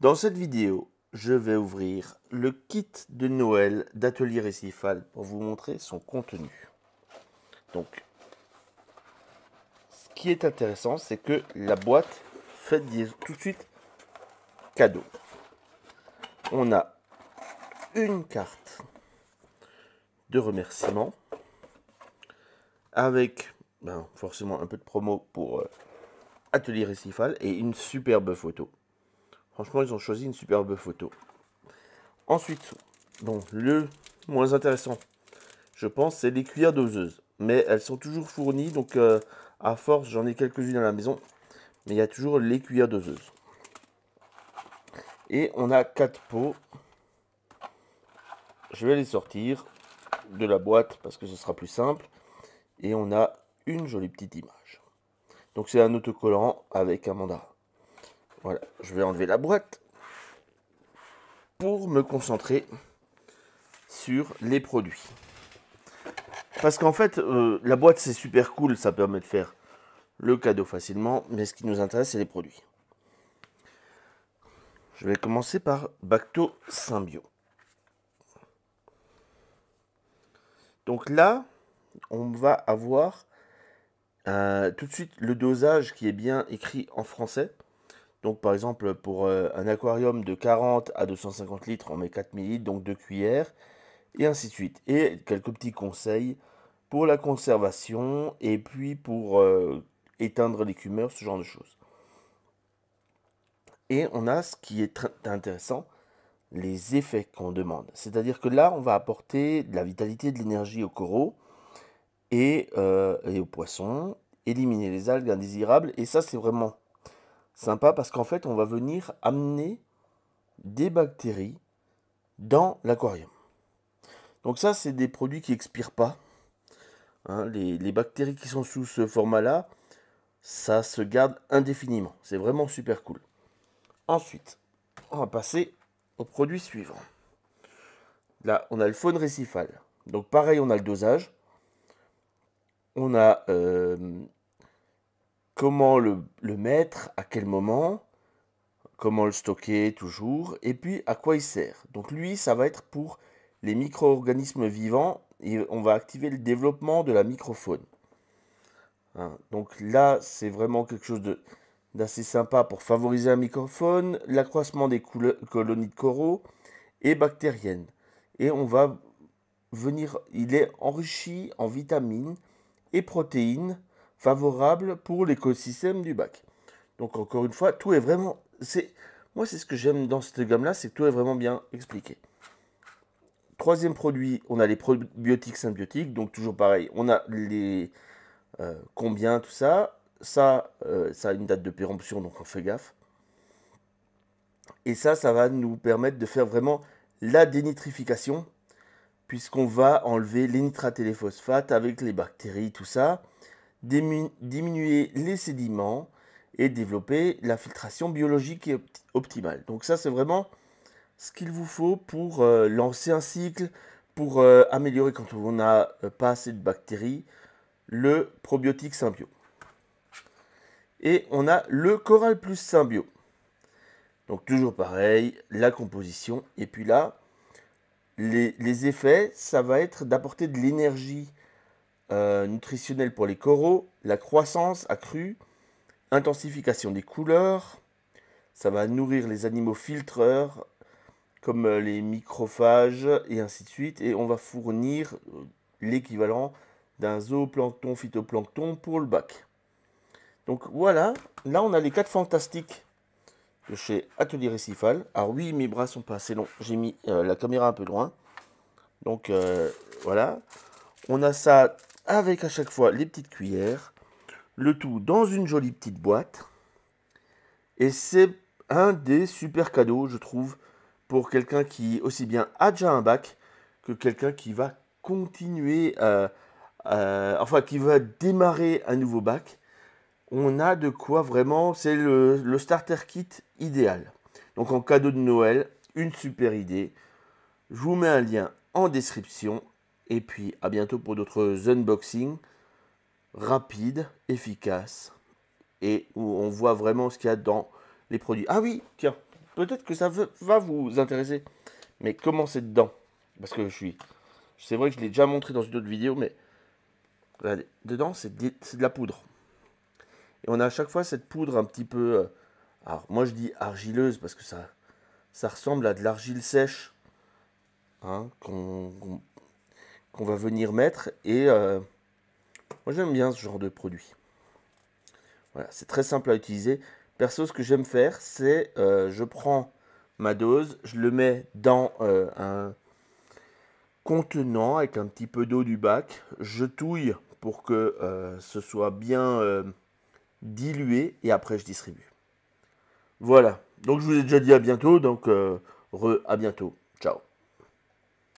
Dans cette vidéo, je vais ouvrir le kit de Noël d'Atelier Récifal pour vous montrer son contenu. Donc, ce qui est intéressant, c'est que la boîte fait dire tout de suite cadeau. On a une carte de remerciement avec forcément un peu de promo pour Atelier Récifal et une superbe photo. Franchement, ils ont choisi une superbe photo. Ensuite, bon, le moins intéressant, je pense, c'est les cuillères doseuses. Mais elles sont toujours fournies, donc à force, j'en ai quelques-unes à la maison. Mais il y a toujours les cuillères doseuses. Et on a 4 pots. Je vais les sortir de la boîte parce que ce sera plus simple. Et on a une jolie petite image. Donc c'est un autocollant avec un mandarin. Voilà, je vais enlever la boîte pour me concentrer sur les produits. Parce qu'en fait, la boîte c'est super cool, ça permet de faire le cadeau facilement, mais ce qui nous intéresse c'est les produits. Je vais commencer par Bacto Symbio. Donc là, on va avoir tout de suite le dosage qui est bien écrit en français. Donc par exemple, pour un aquarium de 40 à 250 litres, on met 4 ml, donc 2 cuillères, et ainsi de suite. Et quelques petits conseils pour la conservation, et puis pour éteindre l'écumeur, ce genre de choses. Et on a ce qui est très intéressant, les effets qu'on demande. C'est-à-dire que là, on va apporter de la vitalité, de l'énergie aux coraux et aux poissons, éliminer les algues indésirables. Et ça, c'est vraiment sympa parce qu'en fait, on va venir amener des bactéries dans l'aquarium. Donc ça, c'est des produits qui expirent pas. Hein, les bactéries qui sont sous ce format-là, ça se garde indéfiniment. C'est vraiment super cool. Ensuite, on va passer au produit suivant. Là, on a le faune récifal. Donc pareil, on a le dosage. On a comment le mettre, à quel moment, comment le stocker toujours, et puis à quoi il sert. Donc lui, ça va être pour les micro-organismes vivants, et on va activer le développement de la microfaune. Hein, donc là, c'est vraiment quelque chose d'assez sympa pour favoriser la microfaune, l'accroissement des colonies de coraux et bactériennes. Et on va venir, il est enrichi en vitamines et protéines favorables pour l'écosystème du bac. Donc encore une fois, tout est vraiment... Moi, c'est ce que j'aime dans cette gamme-là, c'est que tout est vraiment bien expliqué. Troisième produit, on a les probiotiques symbiotiques. Donc toujours pareil, on a les... combien, tout ça. Ça a une date de péremption, donc on fait gaffe. Et ça va nous permettre de faire vraiment la dénitrification, puisqu'on va enlever les nitrates et les phosphates avec les bactéries, tout ça, diminuer les sédiments et développer la filtration biologique et optimale. Donc ça, c'est vraiment ce qu'il vous faut pour lancer un cycle, pour améliorer quand on n'a pas assez de bactéries, le probiotique Symbio. Et on a le Coral Plus Symbio. Donc toujours pareil, la composition. Et puis là, les effets, ça va être d'apporter de l'énergie nutritionnelle pour les coraux, la croissance accrue, intensification des couleurs, ça va nourrir les animaux filtreurs comme les microphages et ainsi de suite. Et on va fournir l'équivalent d'un zooplancton, phytoplancton pour le bac. Donc voilà, là on a les 4 fantastiques de chez Atelier Récifal. Alors oui, mes bras sont pas assez longs, j'ai mis la caméra un peu loin. Donc voilà, on a ça avec à chaque fois les petites cuillères, le tout dans une jolie petite boîte. Et c'est un des super cadeaux, je trouve, pour quelqu'un qui aussi bien a déjà un bac que quelqu'un qui va continuer, enfin qui va démarrer un nouveau bac. On a de quoi vraiment, c'est le starter kit idéal. Donc en cadeau de Noël, une super idée. Je vous mets un lien en description. Et puis à bientôt pour d'autres unboxings rapides, efficaces et où on voit vraiment ce qu'il y a dans les produits. Ah oui, tiens, peut-être que ça va vous intéresser. Mais commencez dedans. Parce que c'est vrai que je l'ai déjà montré dans une autre vidéo, mais regardez, dedans, c'est de la poudre. Et on a à chaque fois cette poudre un petit peu... alors, moi, je dis argileuse parce que ça ressemble à de l'argile sèche, hein, qu'on va venir mettre. Et moi, j'aime bien ce genre de produit. Voilà, c'est très simple à utiliser. Perso, ce que j'aime faire, c'est je prends ma dose, je le mets dans un contenant avec un petit peu d'eau du bac. Je touille pour que ce soit bien dilué et après je distribue. Voilà, donc je vous ai déjà dit à bientôt, donc à bientôt.